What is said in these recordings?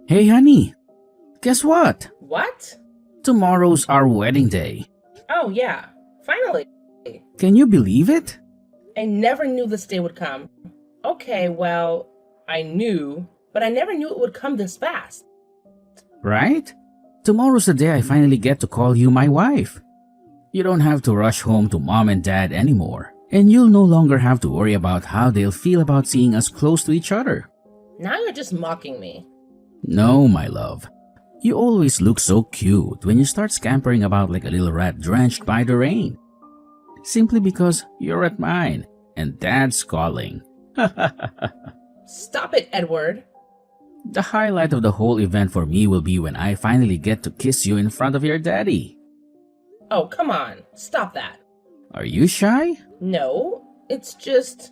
Hey honey, guess what? What? Tomorrow's our wedding day. Oh, yeah. Finally. Can you believe it? I never knew this day would come. Okay, well, I knew, but I never knew it would come this fast. Right? Tomorrow's the day I finally get to call you my wife. You don't have to rush home to mom and dad anymore, and you'll no longer have to worry about how they'll feel about seeing us close to each other. Now you're just mocking me. No, my love. You always look so cute when you start scampering about like a little rat drenched by the rain. Simply because you're at mine and dad's calling. Stop it, Edward. The highlight of the whole event for me will be when I finally get to kiss you in front of your daddy. Oh, come on. Stop that. Are you shy? No, it's just...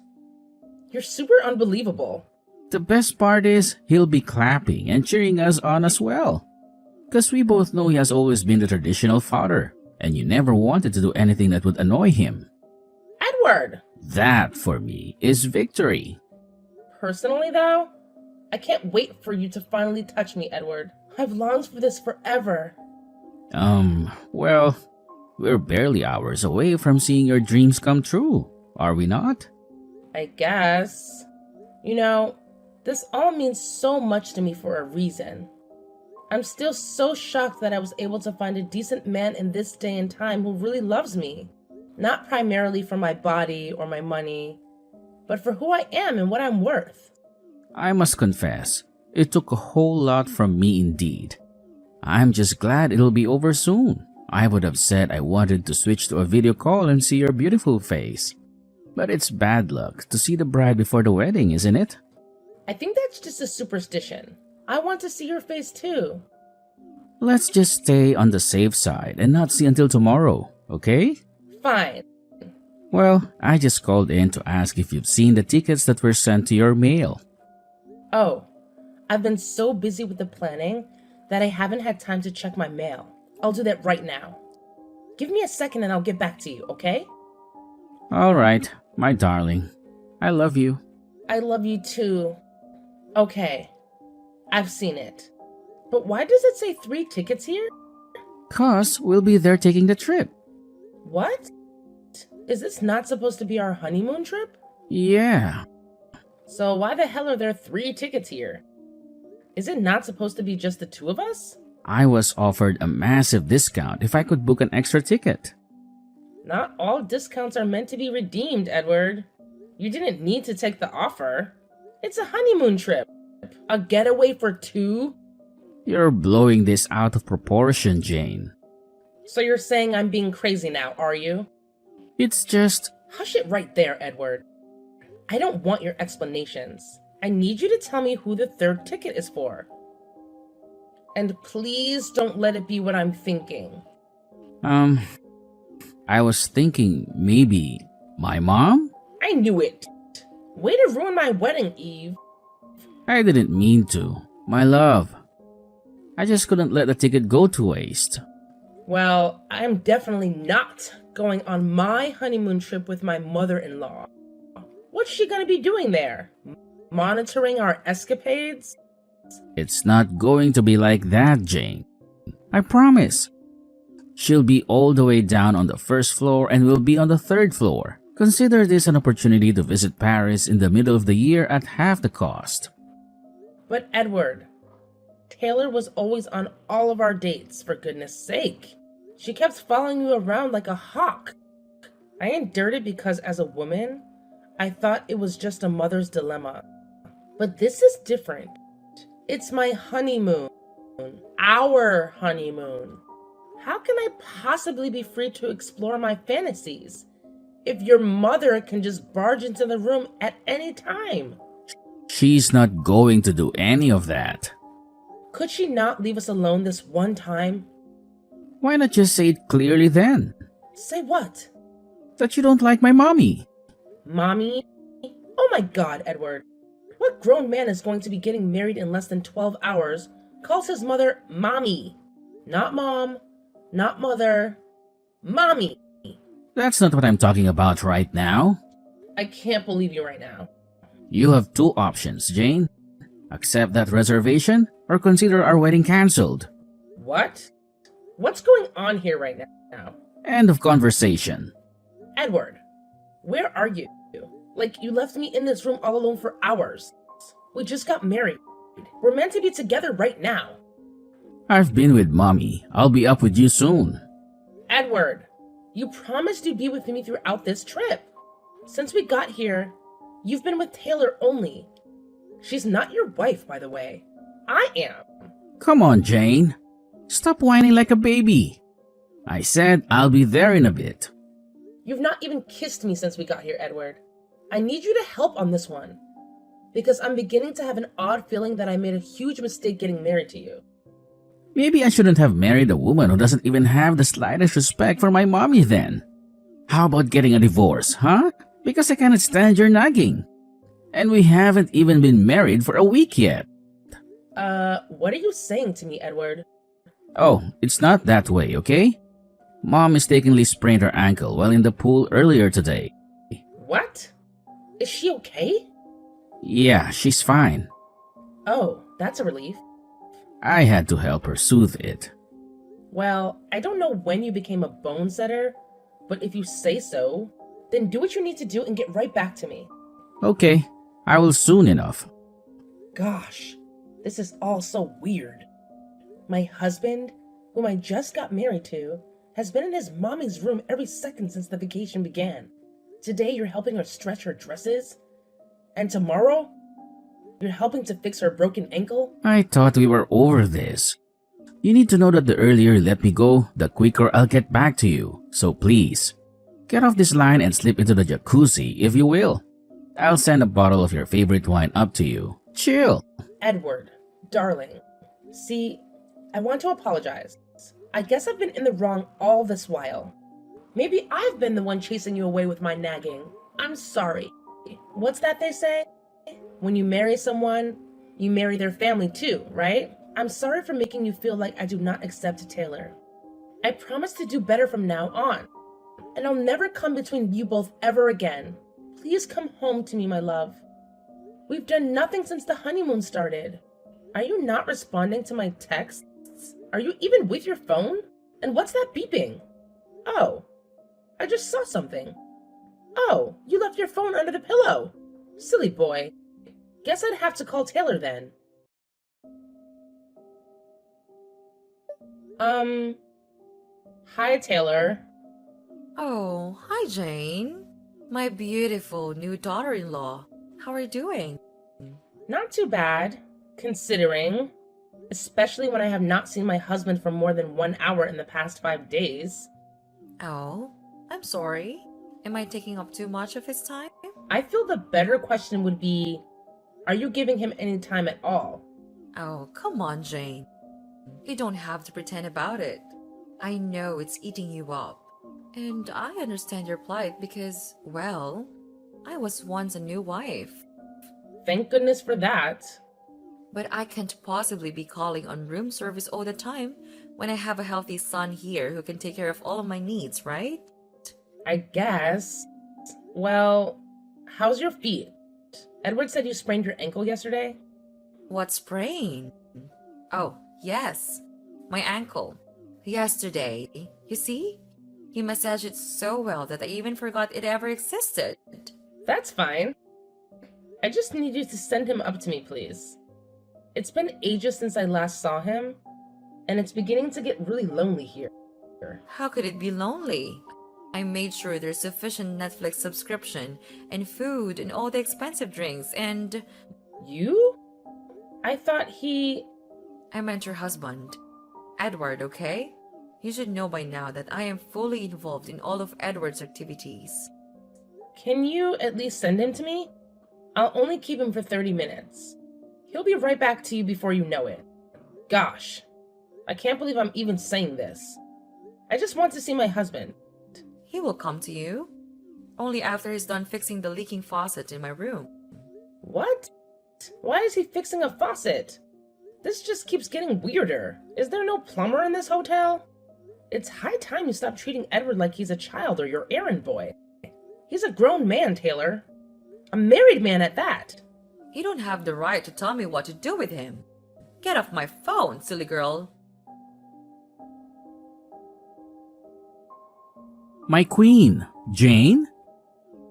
You're super unbelievable. The best part is he'll be clapping and cheering us on as well. Because we both know he has always been the traditional father, and you never wanted to do anything that would annoy him. Edward! That, for me, is victory. Personally, though, I can't wait for you to finally touch me, Edward. I've longed for this forever. Well, we're barely hours away from seeing your dreams come true, are we not? I guess. You know, this all means so much to me for a reason. I'm still so shocked that I was able to find a decent man in this day and time who really loves me. Not primarily for my body or my money, but for who I am and what I'm worth. I must confess, it took a whole lot from me indeed. I'm just glad it'll be over soon. I would have said I wanted to switch to a video call and see your beautiful face. But it's bad luck to see the bride before the wedding, isn't it? I think that's just a superstition. I want to see your face too. Let's just stay on the safe side and not see until tomorrow, okay? Fine. Well, I just called in to ask if you've seen the tickets that were sent to your mail. Oh, I've been so busy with the planning that I haven't had time to check my mail. I'll do that right now. Give me a second and I'll get back to you, okay? Alright, my darling. I love you. I love you too. Okay, I've seen it. But why does it say 3 tickets here? 'Cause we'll be there taking the trip. What? Is this not supposed to be our honeymoon trip? Yeah. So why the hell are there 3 tickets here? Is it not supposed to be just the 2 of us? I was offered a massive discount if I could book an extra ticket. Not all discounts are meant to be redeemed, Edward. You didn't need to take the offer. It's a honeymoon trip. A getaway for 2? You're blowing this out of proportion, Jane. So you're saying I'm being crazy now, are you? It's just... Hush it right there, Edward. I don't want your explanations. I need you to tell me who the 3rd ticket is for. And please don't let it be what I'm thinking. I was thinking maybe my mom? I knew it. Way to ruin my wedding, Eve. I didn't mean to. My love. I just couldn't let the ticket go to waste. Well, I am definitely not going on my honeymoon trip with my mother-in-law. What's she gonna be doing there? Monitoring our escapades? It's not going to be like that, Jane. I promise. She'll be all the way down on the 1st floor and we'll be on the 3rd floor. Consider this an opportunity to visit Paris in the middle of the year at half the cost. But Edward, Taylor was always on all of our dates, for goodness sake. She kept following you around like a hawk. I endured it because as a woman, I thought it was just a mother's dilemma. But this is different. It's my honeymoon. Our honeymoon. How can I possibly be free to explore my fantasies if your mother can just barge into the room at any time? She's not going to do any of that. Could she not leave us alone this one time? Why not just say it clearly then? Say what? That you don't like my mommy. Mommy? Oh my god, Edward. What grown man is going to be getting married in less than 12 hours calls his mother mommy? Not mom, not mother, mommy. That's not what I'm talking about right now. I can't believe you right now. You have 2 options, Jane. Accept that reservation or consider our wedding cancelled. What? What's going on here right now? End of conversation. Edward, where are you? Like, you left me in this room all alone for hours. We just got married. We're meant to be together right now. I've been with Mommy. I'll be up with you soon. Edward, you promised you'd be with me throughout this trip. Since we got here, you've been with Taylor only. She's not your wife, by the way. I am. Come on, Jane. Stop whining like a baby. I said I'll be there in a bit. You've not even kissed me since we got here, Edward. I need you to help on this one. Because I'm beginning to have an odd feeling that I made a huge mistake getting married to you. Maybe I shouldn't have married a woman who doesn't even have the slightest respect for my mommy then. How about getting a divorce, huh? Because I cannot stand your nagging. And we haven't even been married for a week yet. What are you saying to me, Edward? Oh, it's not that way, okay? Mom mistakenly sprained her ankle while in the pool earlier today. What? Is she okay? Yeah, she's fine. Oh, that's a relief. I had to help her soothe it. Well, I don't know when you became a bone setter, but if you say so, then do what you need to do and get right back to me. Okay, I will soon enough. Gosh, this is all so weird. My husband, whom I just got married to, has been in his mommy's room every second since the vacation began. Today you're helping her stretch her dresses, and tomorrow you're helping to fix her broken ankle? I thought we were over this. You need to know that the earlier you let me go, the quicker I'll get back to you. So please, get off this line and slip into the jacuzzi if you will. I'll send a bottle of your favorite wine up to you. Chill. Edward, darling, see, I want to apologize. I guess I've been in the wrong all this while. Maybe I've been the one chasing you away with my nagging. I'm sorry. What's that they say? When you marry someone, you marry their family too, right? I'm sorry for making you feel like I do not accept Taylor. I promise to do better from now on, and I'll never come between you both ever again. Please come home to me, my love. We've done nothing since the honeymoon started. Are you not responding to my texts? Are you even with your phone? And what's that beeping? Oh, I just saw something. Oh, you left your phone under the pillow. Silly boy. Guess I'd have to call Taylor then. Hi, Taylor. Oh, hi, Jane. My beautiful new daughter-in-law. How are you doing? Not too bad, considering. Especially when I have not seen my husband for more than 1 hour in the past 5 days. Oh, I'm sorry. Am I taking up too much of his time? I feel the better question would be, are you giving him any time at all? Oh, come on, Jane. You don't have to pretend about it. I know it's eating you up. And I understand your plight because, well, I was once a new wife. Thank goodness for that. But I can't possibly be calling on room service all the time when I have a healthy son here who can take care of all of my needs, right? I guess. Well, how's your feet? Edward said you sprained your ankle yesterday? What sprain? Oh, yes. My ankle. Yesterday. You see? He massaged it so well that I even forgot it ever existed. That's fine. I just need you to send him up to me, please. It's been ages since I last saw him, and it's beginning to get really lonely here. How could it be lonely? I made sure there's sufficient Netflix subscription and food and all the expensive drinks and... You? I thought I meant your husband. Edward, okay? You should know by now that I am fully involved in all of Edward's activities. Can you at least send him to me? I'll only keep him for 30 minutes. He'll be right back to you before you know it. Gosh, I can't believe I'm even saying this. I just want to see my husband. He will come to you. Only after he's done fixing the leaking faucet in my room. What? Why is he fixing a faucet? This just keeps getting weirder. Is there no plumber in this hotel? It's high time you stop treating Edward like he's a child or your errand boy. He's a grown man, Taylor. A married man at that. You don't have the right to tell me what to do with him. Get off my phone, silly girl. My queen, Jane?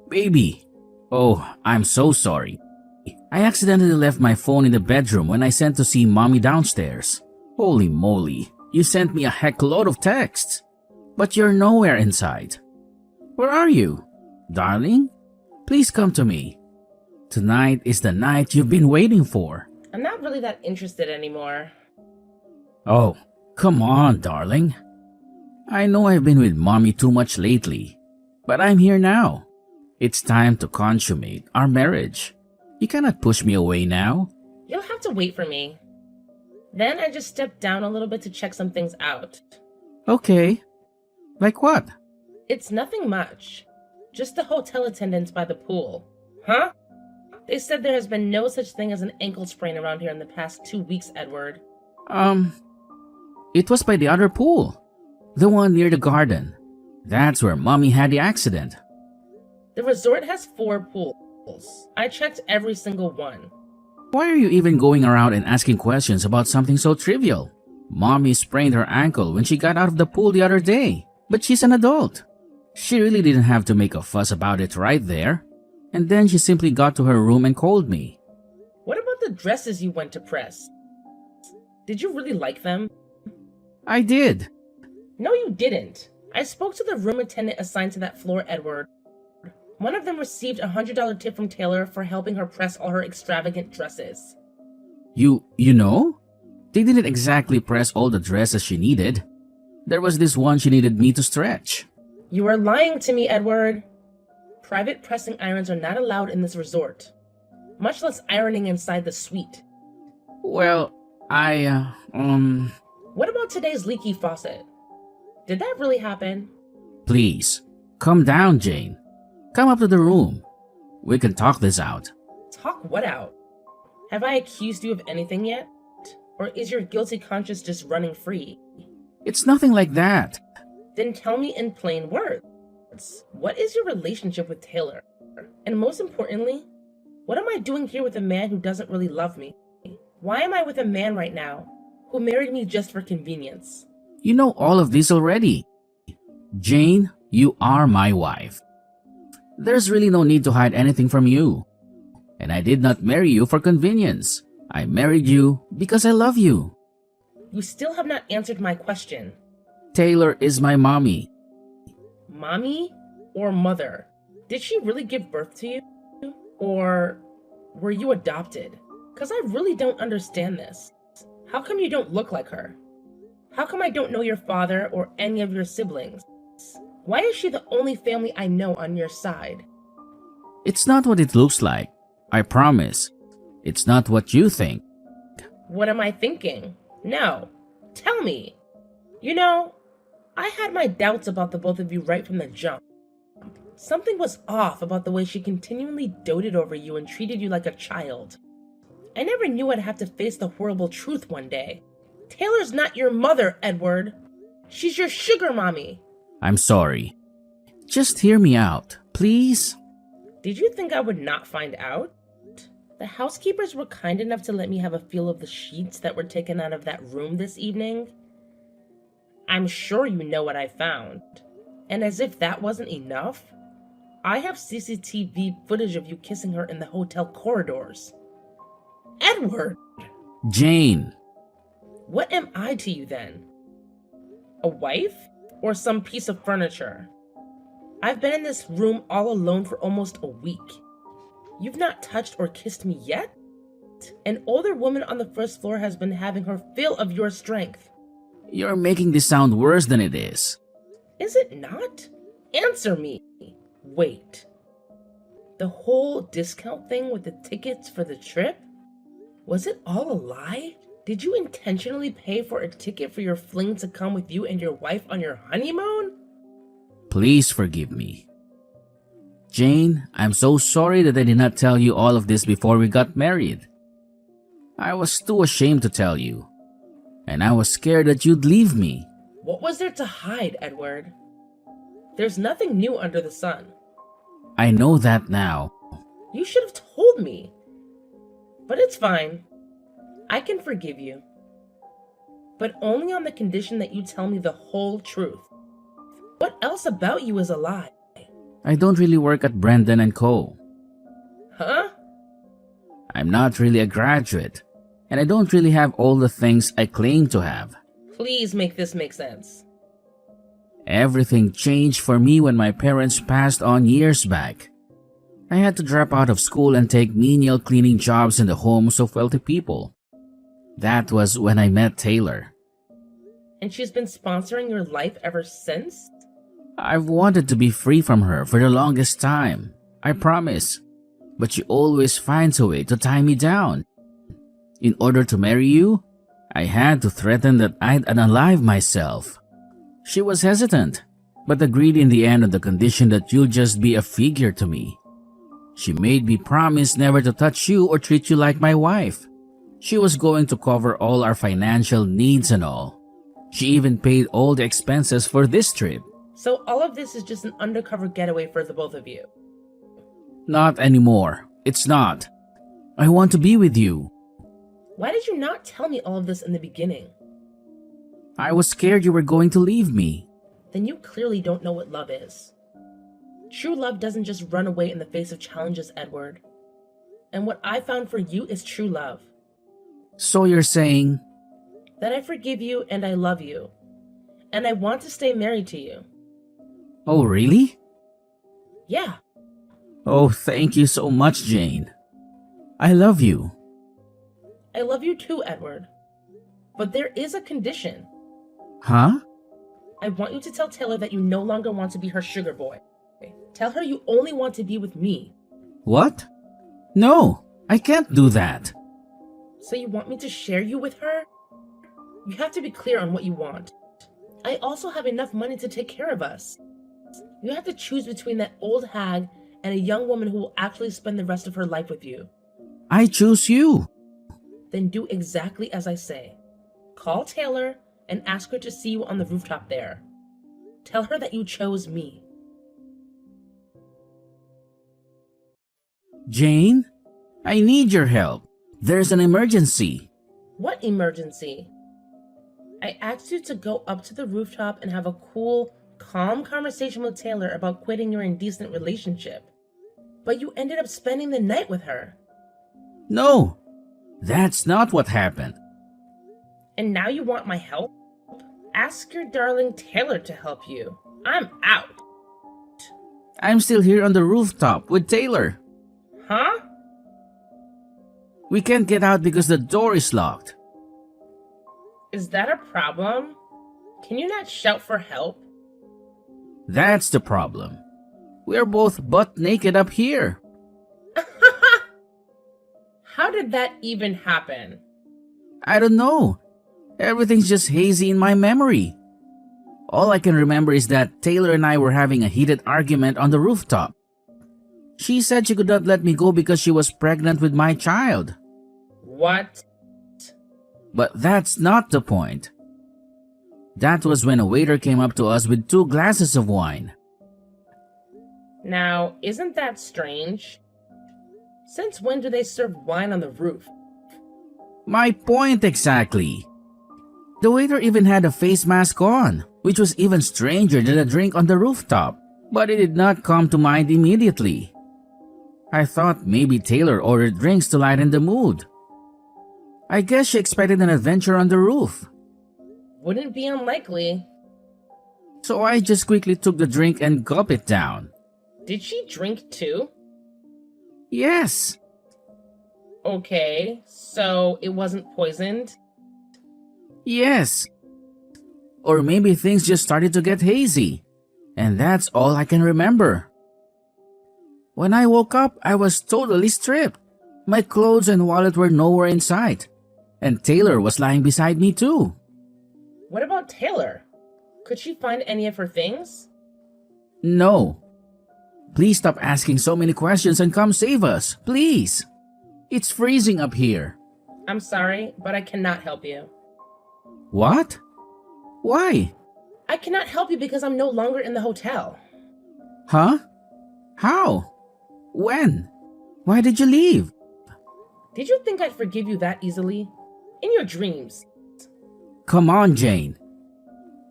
Baby. Oh, I'm so sorry. I accidentally left my phone in the bedroom when I sent to see mommy downstairs. Holy moly, you sent me a heck load of texts. But you're nowhere inside. Where are you? Darling? Please come to me. Tonight is the night you've been waiting for. I'm not really that interested anymore. Oh, come on, darling. I know I've been with mommy too much lately, but I'm here now. It's time to consummate our marriage. You cannot push me away now. You'll have to wait for me. Then I just stepped down a little bit to check some things out. Okay. Like what? It's nothing much. Just the hotel attendants by the pool. Huh? They said there has been no such thing as an ankle sprain around here in the past 2 weeks, Edward. It was by the other pool. The one near the garden. That's where mommy had the accident. The resort has 4 pools. I checked every single one. Why are you even going around and asking questions about something so trivial? Mommy sprained her ankle when she got out of the pool the other day, but she's an adult. She really didn't have to make a fuss about it right there. And then she simply got to her room and called me. What about the dresses you went to press? Did you really like them? I did. No, you didn't. I spoke to the room attendant assigned to that floor, Edward. One of them received a $100 tip from Taylor for helping her press all her extravagant dresses. You know? They didn't exactly press all the dresses she needed. There was this one she needed me to stretch. You are lying to me, Edward. Private pressing irons are not allowed in this resort, much less ironing inside the suite. Well, What about today's leaky faucet? Did that really happen? Please, calm down, Jane. Come up to the room. We can talk this out. Talk what out? Have I accused you of anything yet? Or is your guilty conscience just running free? It's nothing like that. Then tell me in plain words. What is your relationship with Taylor? And most importantly, what am I doing here with a man who doesn't really love me? Why am I with a man right now who married me just for convenience? You know all of this already. Jane, you are my wife. There's really no need to hide anything from you. And I did not marry you for convenience. I married you because I love you. You still have not answered my question. Taylor is my mommy. Mommy or mother? Did she really give birth to you? Or were you adopted? Because I really don't understand this. How come you don't look like her? How come I don't know your father or any of your siblings? Why is she the only family I know on your side? It's not what it looks like. I promise. It's not what you think. What am I thinking? No. Tell me. You know, I had my doubts about the both of you right from the jump. Something was off about the way she continually doted over you and treated you like a child. I never knew I'd have to face the horrible truth one day. Taylor's not your mother, Edward. She's your sugar mommy. I'm sorry. Just hear me out, please. Did you think I would not find out? The housekeepers were kind enough to let me have a feel of the sheets that were taken out of that room this evening. I'm sure you know what I found. And as if that wasn't enough, I have CCTV footage of you kissing her in the hotel corridors. Edward! Jane. What am I to you then? A wife? Or some piece of furniture? I've been in this room all alone for almost a week. You've not touched or kissed me yet? An older woman on the first floor has been having her fill of your strength. You're making this sound worse than it is. Is it not? Answer me. Wait. The whole discount thing with the tickets for the trip? Was it all a lie? Did you intentionally pay for a ticket for your fling to come with you and your wife on your honeymoon? Please forgive me. Jane, I'm so sorry that I did not tell you all of this before we got married. I was too ashamed to tell you. And I was scared that you'd leave me. What was there to hide, Edward? There's nothing new under the sun. I know that now. You should have told me. But it's fine. I can forgive you, but only on the condition that you tell me the whole truth. What else about you is a lie? I don't really work at Brendan and Co. Huh? I'm not really a graduate, and I don't really have all the things I claim to have. Please make this make sense. Everything changed for me when my parents passed on years back. I had to drop out of school and take menial cleaning jobs in the homes of wealthy people. That was when I met Taylor. And she's been sponsoring your life ever since? I've wanted to be free from her for the longest time, I promise. But she always finds a way to tie me down. In order to marry you, I had to threaten that I'd unalive myself. She was hesitant, but agreed in the end on the condition that you'll just be a figure to me. She made me promise never to touch you or treat you like my wife. She was going to cover all our financial needs and all. She even paid all the expenses for this trip. So all of this is just an undercover getaway for the both of you? Not anymore. It's not. I want to be with you. Why did you not tell me all of this in the beginning? I was scared you were going to leave me. Then you clearly don't know what love is. True love doesn't just run away in the face of challenges, Edward. And what I found for you is true love. So you're saying... That I forgive you and I love you. And I want to stay married to you. Oh, really? Yeah. Oh, thank you so much, Jane. I love you. I love you too, Edward. But there is a condition. Huh? I want you to tell Taylor that you no longer want to be her sugar boy. Tell her you only want to be with me. What? No, I can't do that. So you want me to share you with her? You have to be clear on what you want. I also have enough money to take care of us. You have to choose between that old hag and a young woman who will actually spend the rest of her life with you. I choose you. Then do exactly as I say. Call Taylor and ask her to see you on the rooftop there. Tell her that you chose me. Jane, I need your help. There's an emergency. What emergency? I asked you to go up to the rooftop and have a cool, calm conversation with Taylor about quitting your indecent relationship. But you ended up spending the night with her. No, that's not what happened. And now you want my help? Ask your darling Taylor to help you. I'm out. I'm still here on the rooftop with Taylor. Huh? We can't get out because the door is locked. Is that a problem? Can you not shout for help? That's the problem. We're both butt naked up here. How did that even happen? I don't know. Everything's just hazy in my memory. All I can remember is that Taylor and I were having a heated argument on the rooftop. She said she could not let me go because she was pregnant with my child. What? But that's not the point. That was when a waiter came up to us with 2 glasses of wine. Now, isn't that strange? Since when do they serve wine on the roof? My point exactly. The waiter even had a face mask on, which was even stranger than a drink on the rooftop, but it did not come to mind immediately. I thought maybe Taylor ordered drinks to lighten the mood. I guess she expected an adventure on the roof. Wouldn't be unlikely. So I just quickly took the drink and gulped it down. Did she drink too? Yes. Okay, so it wasn't poisoned? Yes. Or maybe things just started to get hazy. And that's all I can remember. When I woke up, I was totally stripped. My clothes and wallet were nowhere in sight. And Taylor was lying beside me too. What about Taylor? Could she find any of her things? No. Please stop asking so many questions and come save us, please. It's freezing up here. I'm sorry, but I cannot help you. What? Why? I cannot help you because I'm no longer in the hotel. Huh? How? When? Why did you leave? Did you think I'd forgive you that easily? In your dreams. Come on, Jane.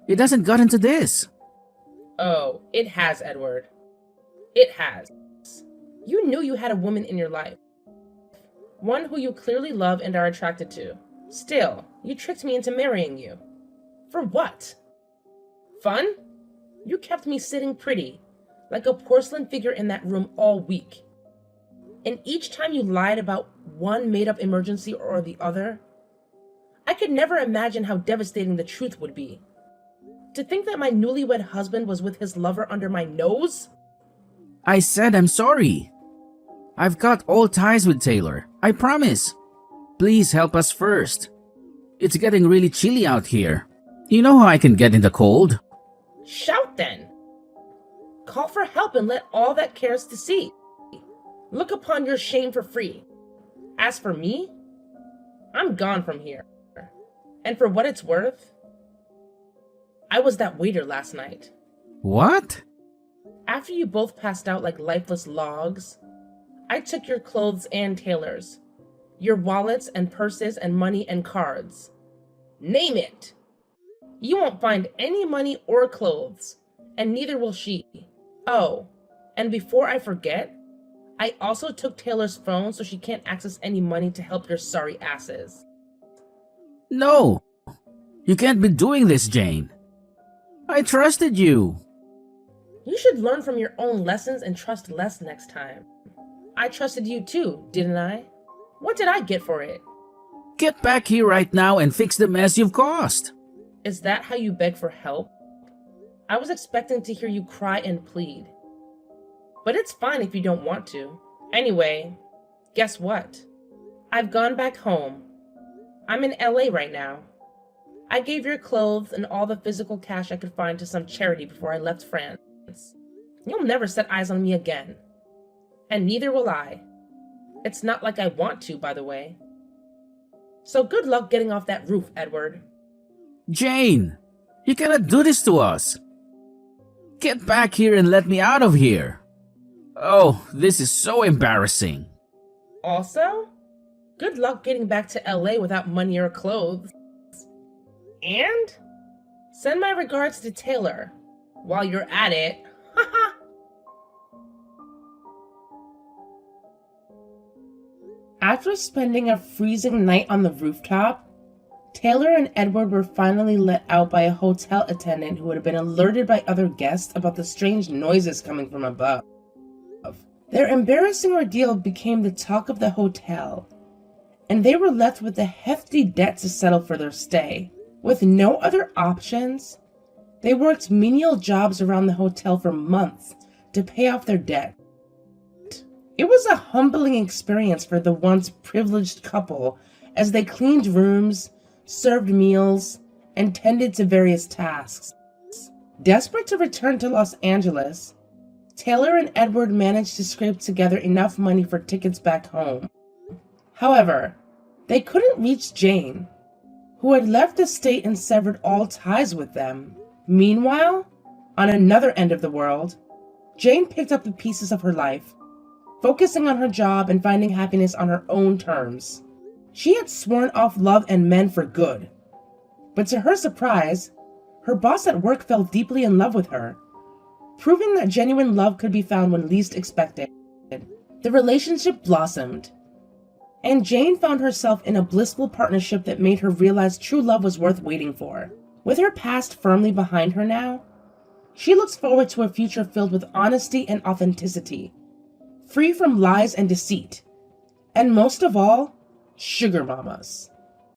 It hasn't gotten to this. Oh, it has, Edward. It has. You knew you had a woman in your life. One who you clearly love and are attracted to. Still, you tricked me into marrying you. For what? Fun? You kept me sitting pretty, like a porcelain figure in that room all week. And each time you lied about one made-up emergency or the other, I could never imagine how devastating the truth would be. To think that my newlywed husband was with his lover under my nose? I said I'm sorry. I've got all ties with Taylor. I promise. Please help us first. It's getting really chilly out here. You know how I can get in the cold. Shout then. Call for help and let all that cares to see. Look upon your shame for free. As for me, I'm gone from here. And for what it's worth, I was that waiter last night. What? After you both passed out like lifeless logs, I took your clothes and Taylor's, your wallets and purses and money and cards. Name it! You won't find any money or clothes, and neither will she. Oh, and before I forget, I also took Taylor's phone so she can't access any money to help your sorry asses. No! You can't be doing this, Jane. I trusted you. You should learn from your own lessons and trust less next time. I trusted you too, didn't I? What did I get for it? Get back here right now and fix the mess you've caused. Is that how you beg for help? I was expecting to hear you cry and plead. But it's fine if you don't want to. Anyway, guess what? I've gone back home. I'm in LA right now. I gave your clothes and all the physical cash I could find to some charity before I left France. You'll never set eyes on me again. And neither will I. It's not like I want to, by the way. So good luck getting off that roof, Edward. Jane, you cannot do this to us. Get back here and let me out of here. Oh, this is so embarrassing. Also, good luck getting back to LA without money or clothes. And send my regards to Taylor. While you're at it, haha. After spending a freezing night on the rooftop, Taylor and Edward were finally let out by a hotel attendant who had been alerted by other guests about the strange noises coming from above. Their embarrassing ordeal became the talk of the hotel, and they were left with a hefty debt to settle for their stay. With no other options, they worked menial jobs around the hotel for months to pay off their debt. It was a humbling experience for the once privileged couple as they cleaned rooms, served meals, and tended to various tasks. Desperate to return to Los Angeles, Taylor and Edward managed to scrape together enough money for tickets back home. However, they couldn't reach Jane, who had left the state and severed all ties with them. Meanwhile, on another end of the world, Jane picked up the pieces of her life, focusing on her job and finding happiness on her own terms. She had sworn off love and men for good. But to her surprise, her boss at work fell deeply in love with her, proving that genuine love could be found when least expected. The relationship blossomed, and Jane found herself in a blissful partnership that made her realize true love was worth waiting for. With her past firmly behind her now, she looks forward to a future filled with honesty and authenticity, free from lies and deceit, and most of all, sugar mamas.